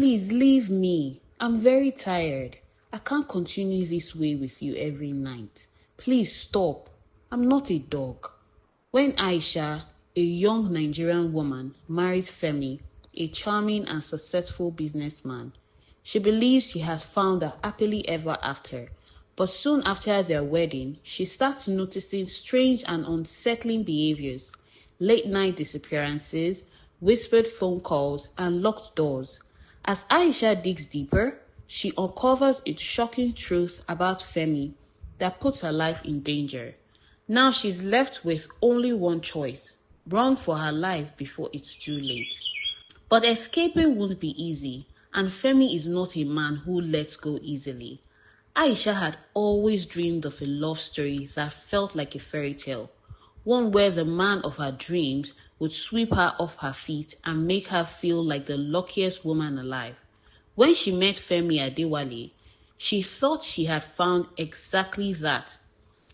Please leave me. I'm very tired. I can't continue this way with you every night. Please stop. I'm not a dog. When Aisha, a young Nigerian woman, marries Femi, a charming and successful businessman, she believes she has found a happily ever after. But soon after their wedding, she starts noticing strange and unsettling behaviors, late night disappearances, whispered phone calls, and locked doors. As Aisha digs deeper, she uncovers a shocking truth about Femi that puts her life in danger. Now she's left with only one choice: run for her life before it's too late. But escaping won't be easy, and Femi is not a man who lets go easily. Aisha had always dreamed of a love story that felt like a fairy tale, one where the man of her dreams would sweep her off her feet and make her feel like the luckiest woman alive. When she met Femi Adewale, she thought she had found exactly that.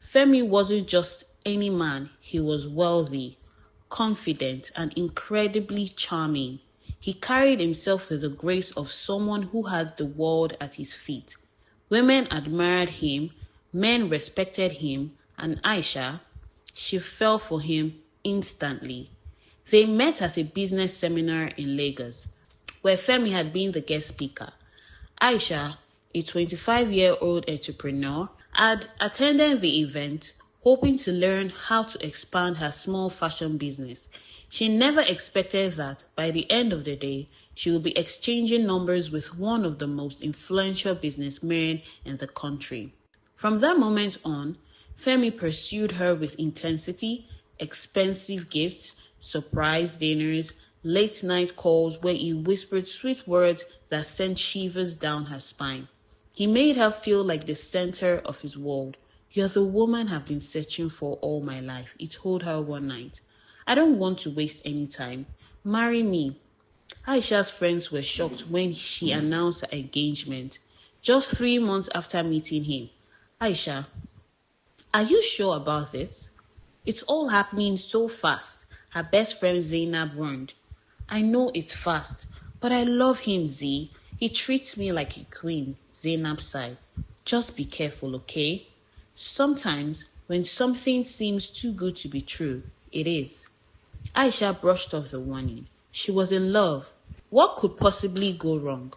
Femi wasn't just any man, he was wealthy, confident, and incredibly charming. He carried himself with the grace of someone who had the world at his feet. Women admired him, men respected him, and Aisha, she fell for him instantly. They met at a business seminar in Lagos, where Femi had been the guest speaker. Aisha, a 25-year-old entrepreneur, had attended the event hoping to learn how to expand her small fashion business. She never expected that by the end of the day, she would be exchanging numbers with one of the most influential businessmen in the country. From that moment on, Femi pursued her with intensity, expensive gifts, surprise dinners, late-night calls where he whispered sweet words that sent shivers down her spine. He made her feel like the center of his world. "You're the woman I've been searching for all my life," he told her one night. "I don't want to waste any time. Marry me." Aisha's friends were shocked when she announced her engagement, just 3 months after meeting him. "Aisha, are you sure about this? It's all happening so fast," her best friend Zainab warned. "I know it's fast, but I love him, Z. He treats me like a queen," Zainab sighed. "Just be careful, okay? Sometimes, when something seems too good to be true, it is." Aisha brushed off the warning. She was in love. What could possibly go wrong?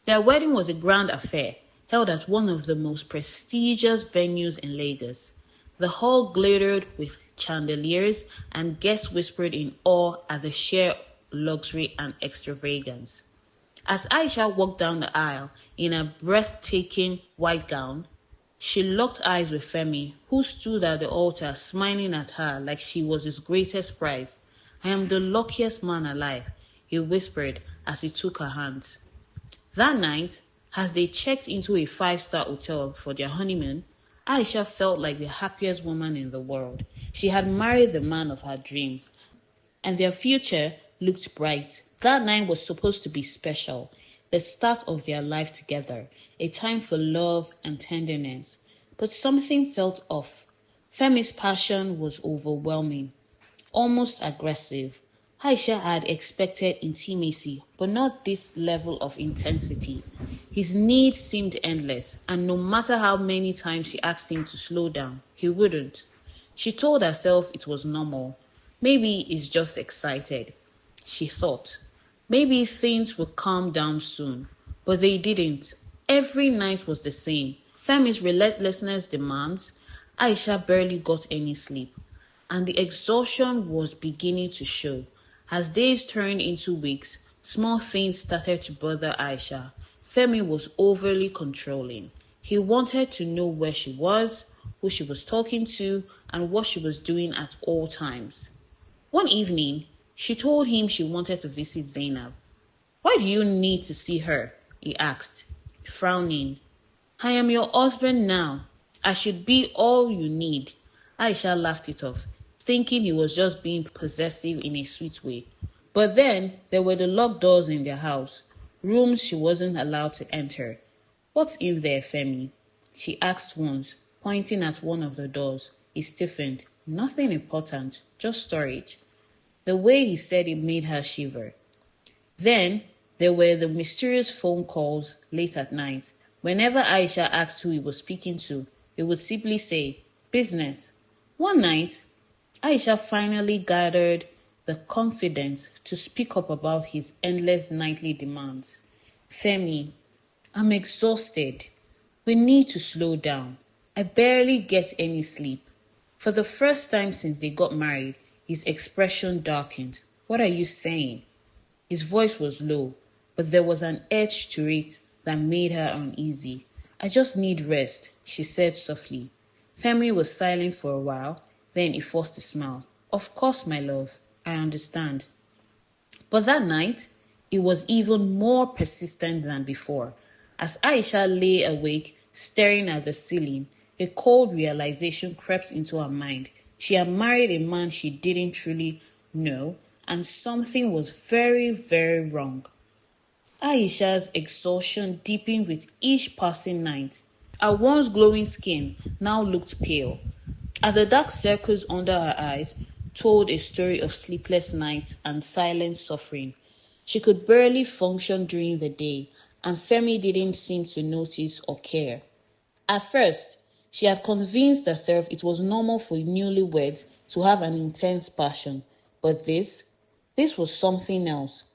Their wedding was a grand affair, held at one of the most prestigious venues in Lagos. The hall glittered with chandeliers, and guests whispered in awe at the sheer luxury and extravagance. As Aisha walked down the aisle in a breathtaking white gown, she locked eyes with Femi, who stood at the altar smiling at her like she was his greatest prize. "I am the luckiest man alive," he whispered as he took her hands. That night, as they checked into a 5-star hotel for their honeymoon, Aisha felt like the happiest woman in the world. She had married the man of her dreams, and their future looked bright. That night was supposed to be special, the start of their life together, a time for love and tenderness. But something felt off. Femi's passion was overwhelming, almost aggressive. Aisha had expected intimacy, but not this level of intensity. His needs seemed endless, and no matter how many times she asked him to slow down, he wouldn't. She told herself it was normal. Maybe he's just excited, she thought. Maybe things would calm down soon, but they didn't. Every night was the same. Femi's relentlessness demands. Aisha barely got any sleep, and the exhaustion was beginning to show. As days turned into weeks, small things started to bother Aisha. Femi was overly controlling. He wanted to know where she was, who she was talking to, and what she was doing at all times. One evening, she told him she wanted to visit Zainab. "Why do you need to see her?" he asked, frowning. "I am your husband now. I should be all you need." Aisha laughed it off, thinking he was just being possessive in a sweet way. But then there were the locked doors in their house, rooms she wasn't allowed to enter. "What's in there, Femi?" she asked once, pointing at one of the doors. He stiffened. "Nothing important, just storage." The way he said it made her shiver. Then There were the mysterious phone calls late at night. Whenever Aisha asked who he was speaking to, he would simply say, business. One night, Aisha finally gathered the confidence to speak up about his endless nightly demands. Femi, I'm exhausted. We need to slow down. I barely get any sleep. For the first time since they got married, his expression darkened. What are you saying? His voice was low, but there was an edge to it that made her uneasy. I just need rest, she said softly. Femi was silent for a while, then he forced a smile. Of course, my love, I understand. But that night, it was even more persistent than before. As Aisha lay awake, staring at the ceiling, a cold realization crept into her mind. She had married a man she didn't truly know, and something was very, very wrong. Aisha's exhaustion deepened with each passing night. Her once glowing skin now looked pale, and the dark circles under her eyes told a story of sleepless nights and silent suffering. She could barely function during the day, and Femi didn't seem to notice or care. At first, she had convinced herself it was normal for newlyweds to have an intense passion, but this was something else.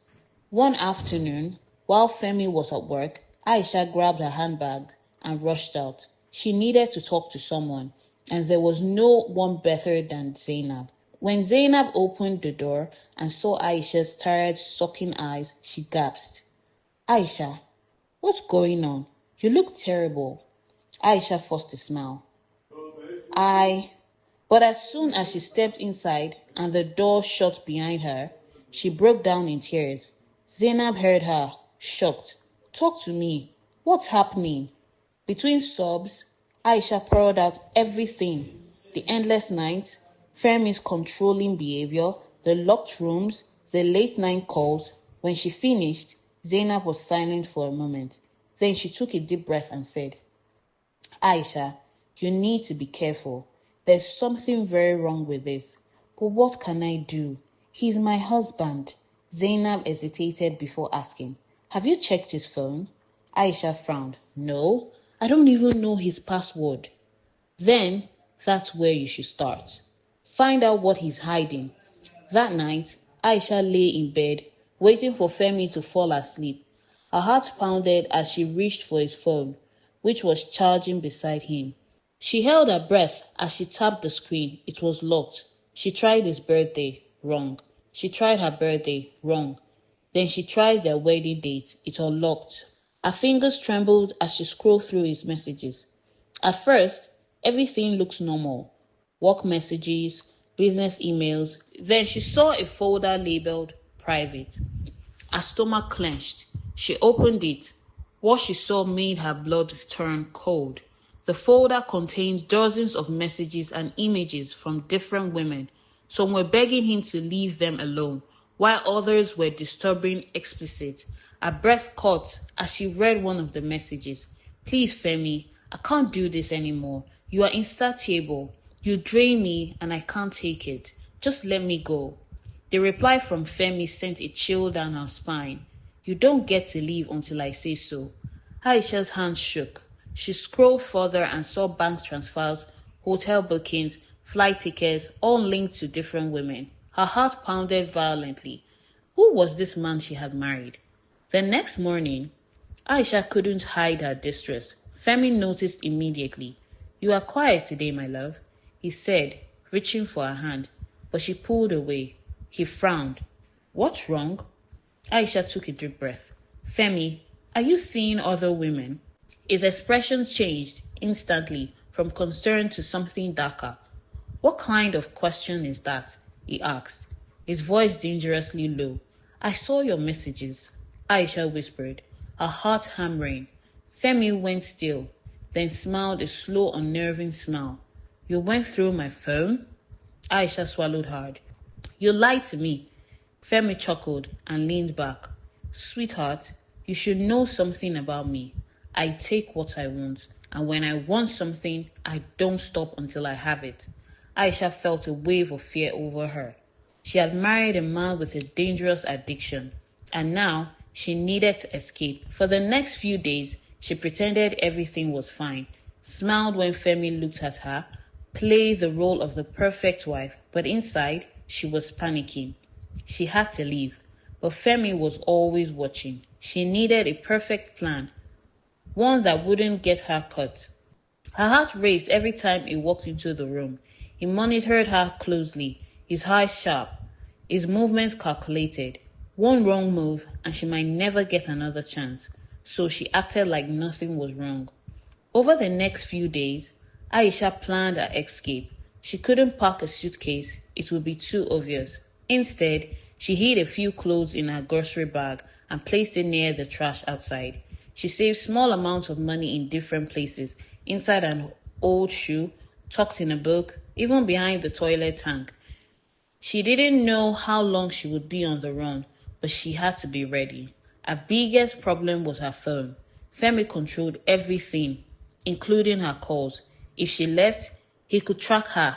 One afternoon, while Femi was at work, Aisha grabbed her handbag and rushed out. She needed to talk to someone, and there was no one better than Zainab. When Zainab opened the door and saw Aisha's tired, sulking eyes, she gasped. Aisha, what's going on? You look terrible. Aisha forced a smile. But as soon as she stepped inside and the door shut behind her, she broke down in tears. Zainab heard her, shocked. Talk to me. What's happening? Between sobs, Aisha poured out everything. The endless nights, Femi's controlling behavior, the locked rooms, the late night calls. When she finished, Zainab was silent for a moment. Then she took a deep breath and said, Aisha, you need to be careful. There's something very wrong with this. But what can I do? He's my husband. Zainab hesitated before asking, have you checked his phone? Aisha frowned. No, I don't even know his password. Then, that's where you should start. Find out what he's hiding. That night, Aisha lay in bed, waiting for Femi to fall asleep. Her heart pounded as she reached for his phone, which was charging beside him. She held her breath as she tapped the screen. It was locked. She tried his birthday. Wrong. She tried her birthday. Wrong. Then she tried their wedding date. It unlocked. Her fingers trembled as she scrolled through his messages. At first, everything looked normal. Work messages, business emails. Then she saw a folder labeled private. Her stomach clenched. She opened it. What she saw made her blood turn cold. The folder contained dozens of messages and images from different women. Some were begging him to leave them alone, while others were disturbingly explicit. Her breath caught as she read one of the messages. Please, Femi, I can't do this anymore. You are insatiable. You drain me and I can't take it. Just let me go. The reply from Femi sent a chill down her spine. You don't get to leave until I say so. Aisha's hands shook. She scrolled further and saw bank transfers, hotel bookings, flight tickets, all linked to different women. Her heart pounded violently. Who was this man she had married? The next morning, Aisha couldn't hide her distress. Femi noticed immediately. You are quiet today, my love, he said, reaching for her hand, but she pulled away. He frowned. What's wrong? Aisha took a deep breath. Femi, are you seeing other women? His expression changed instantly from concern to something darker. What kind of question is that? He asked, his voice dangerously low. I saw your messages, Aisha whispered, her heart hammering. Femi went still, then smiled a slow, unnerving smile. You went through my phone? Aisha swallowed hard. You lied to me. Femi chuckled and leaned back. Sweetheart, you should know something about me. I take what I want, and when I want something, I don't stop until I have it. Aisha felt a wave of fear over her. She had married a man with a dangerous addiction, and now She needed to escape. For the next few days, she pretended everything was fine, smiled when Femi looked at her, played the role of the perfect wife, but inside, she was panicking. She had to leave, but Femi was always watching. She needed a perfect plan, one that wouldn't get her caught. Her heart raced every time he walked into the room. He monitored her closely, his eyes sharp, his movements calculated. One wrong move and she might never get another chance, so she acted like nothing was wrong. Over the next few days, Aisha planned her escape. She couldn't pack a suitcase, it would be too obvious. Instead, she hid a few clothes in her grocery bag and placed it near the trash outside. She saved small amounts of money in different places, inside an old shoe, tucked in a book, even behind the toilet tank. She didn't know how long she would be on the run, but she had to be ready. Her biggest problem was her phone. Femi controlled everything, including her calls. If she left, he could track her.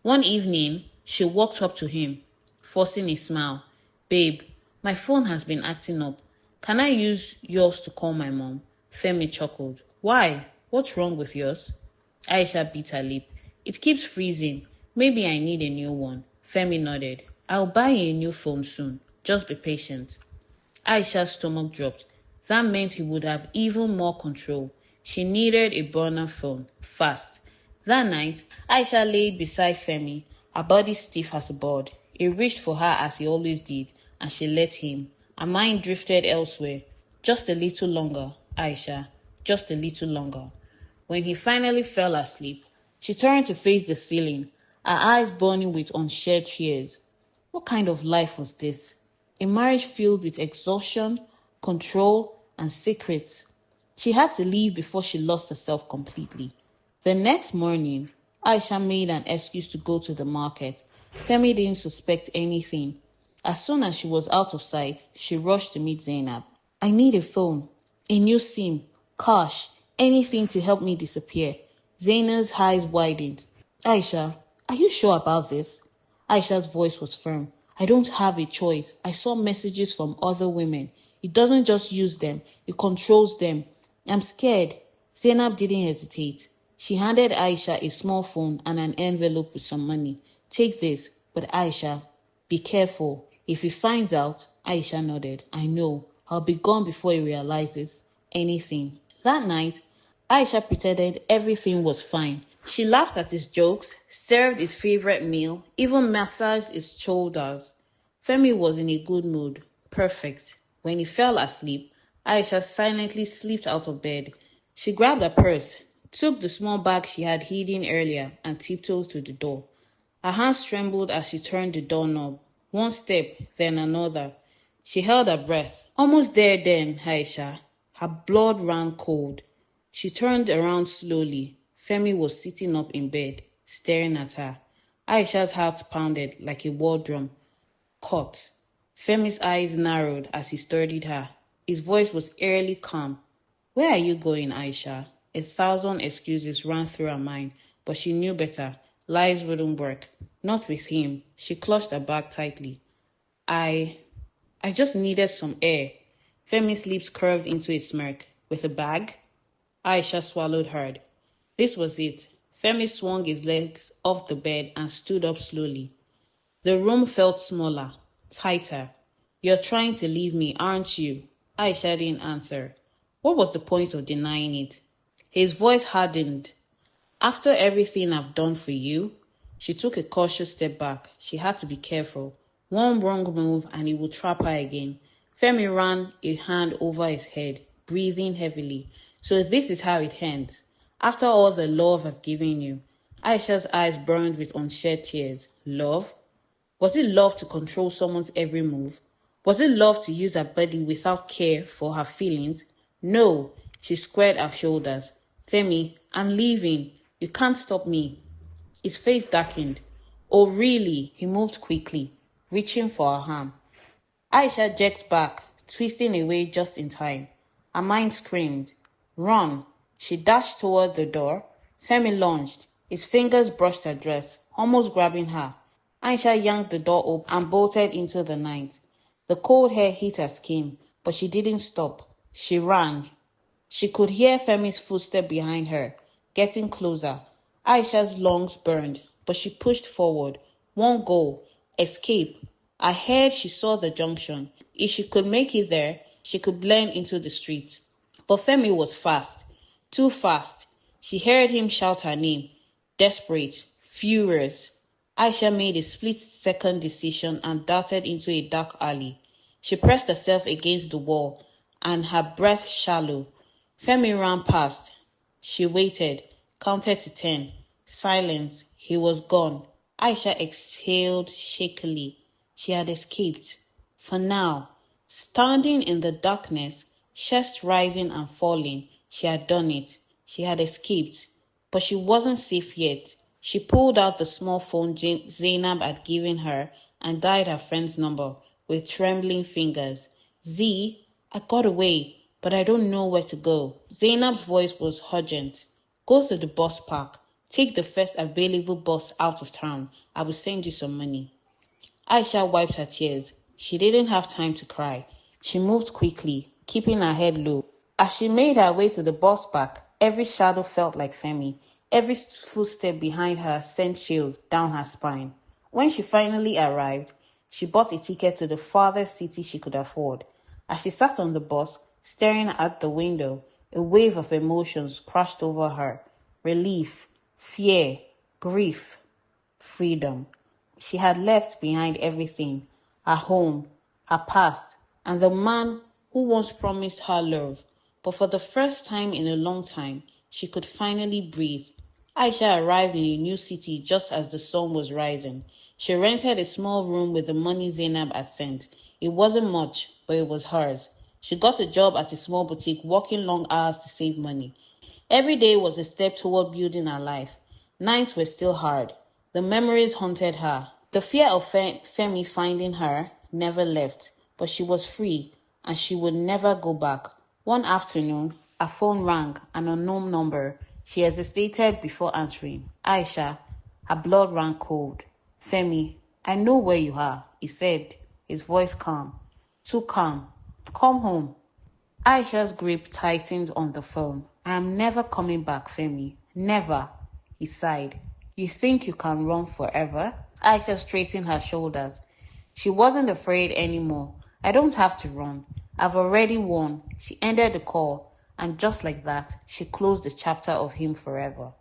One evening, she walked up to him, forcing a smile. "Babe, my phone has been acting up. Can I use yours to call my mom?" Femi chuckled. "Why? What's wrong with yours?" Aisha bit her lip. "It keeps freezing. Maybe I need a new one." Femi nodded. "I'll buy you a new phone soon. Just be patient." Aisha's stomach dropped. That meant he would have even more control. She needed a burner phone, fast. That night, Aisha laid beside Femi, her body stiff as a board. He reached for her as he always did, and she let him. Her mind drifted elsewhere. "Just a little longer, Aisha. Just a little longer." When he finally fell asleep, she turned to face the ceiling, her eyes burning with unshed tears. What kind of life was this? A marriage filled with exhaustion, control, and secrets. She had to leave before she lost herself completely. The next morning, Aisha made an excuse to go to the market. Femi didn't suspect anything. As soon as she was out of sight, she rushed to meet Zainab. "I need a phone, a new SIM, cash, anything to help me disappear." Zainab's eyes widened. "Aisha, are you sure about this?" Aisha's voice was firm. "I don't have a choice. I saw messages from other women. He doesn't just use them, he controls them. I'm scared." Zainab didn't hesitate. She handed Aisha a small phone and an envelope with some money. "Take this, but Aisha, be careful. If he finds out," Aisha nodded. "I know. I'll be gone before he realizes anything." That night, Aisha pretended everything was fine. She laughed at his jokes, served his favorite meal, even massaged his shoulders. Femi was in a good mood. Perfect. When he fell asleep, Aisha silently slipped out of bed. She grabbed her purse, took the small bag she had hidden earlier, and tiptoed to the door. Her hands trembled as she turned the doorknob. One step, then another. She held her breath. Almost there then, Aisha. Her blood ran cold. She turned around slowly. Femi was sitting up in bed, staring at her. Aisha's heart pounded like a war drum. Caught. Femi's eyes narrowed as he studied her. His voice was eerily calm. "Where are you going, Aisha?" 1,000 excuses ran through her mind, but she knew better. Lies wouldn't work. Not with him. She clutched her bag tightly. I just needed some air." Femi's lips curved into a smirk. "With a bag?" Aisha swallowed hard. This was it. Femi swung his legs off the bed and stood up slowly. The room felt smaller, tighter. "You're trying to leave me, aren't you?" Aisha didn't answer. What was the point of denying it? His voice hardened. "After everything I've done for you?" She took a cautious step back. She had to be careful. One wrong move and he would trap her again. Femi ran a hand over his head, breathing heavily. "So this is how it ends. After all the love I've given you." Aisha's eyes burned with unshed tears. Love? Was it love to control someone's every move? Was it love to use her body without care for her feelings? No. She squared her shoulders. "Femi, I'm leaving. You can't stop me." His face darkened. "Oh, really?" He moved quickly, reaching for her arm. Aisha jerked back, twisting away just in time. Her mind screamed. "Run!" She dashed toward the door. Femi lunged. His fingers brushed her dress, almost grabbing her. Aisha yanked the door open and bolted into the night. The cold air hit her skin, But she didn't stop. She ran. She could hear Femi's footsteps behind her, getting closer. Aisha's lungs burned, but she pushed forward. One goal, escape. Ahead, she saw the junction. If she could make it there, she could blend into the streets. But Femi was fast, too fast. She heard him shout her name, desperate, furious. Aisha made a split-second decision and darted into a dark alley. She pressed herself against the wall, and her breath shallow. Femi ran past. She waited, counted to 10. Silence. He was gone. Aisha exhaled shakily. She had escaped. For now. Standing in the darkness, chest rising and falling, she had done it. She had escaped. But she wasn't safe yet. She pulled out the small phone Zainab had given her and dialed her friend's number with trembling fingers. Z, I got away, but I don't know where to go. Zainab's voice was urgent. Go to the bus park. Take the first available bus out of town. I will send you some money. Aisha wiped her tears. She didn't have time to cry. She moved quickly, keeping her head low. As she made her way to the bus park, every shadow felt like Femi. Every footstep behind her sent chills down her spine. When she finally arrived, she bought a ticket to the farthest city she could afford. As she sat on the bus, staring at the window, a wave of emotions crashed over her. Relief, fear, grief, freedom. She had left behind everything, her home, her past, and the man who once promised her love. But for the first time in a long time, she could finally breathe. Aisha arrived in a new city just as the sun was rising. She rented a small room with the money Zainab had sent. It wasn't much, but it was hers. She got a job at a small boutique, working long hours to save money. Every day was a step toward building her life. Nights were still hard. The memories haunted her. The fear of Femi finding her never left, but she was free, and she would never go back. One afternoon, her phone rang, an unknown number. She hesitated before answering. Aisha, her blood ran cold. Femi, I know where you are, he said, his voice calm. Too calm. Come home. Aisha's grip tightened on the phone. I am never coming back, Femi. Never. He sighed. You think you can run forever? Aisha straightened her shoulders. She wasn't afraid anymore. I don't have to run. I've already won. She ended the call, and just like that, she closed the chapter of him forever.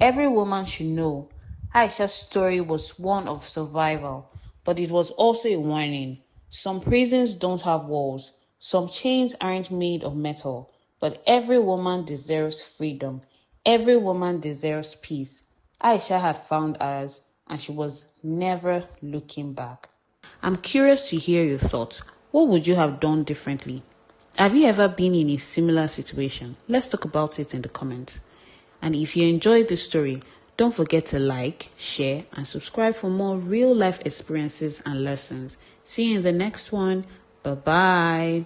Every woman should know Aisha's story was one of survival, but it was also a warning. Some prisons don't have walls. Some chains aren't made of metal. But every woman deserves freedom. Every woman deserves peace. Aisha had found hers, and she was never looking back. I'm curious to hear your thoughts. What would you have done differently? Have you ever been in a similar situation? Let's talk about it in the comments. And if you enjoyed this story, don't forget to like, share, and subscribe for more real life experiences and lessons. See you in the next one. Bye-bye.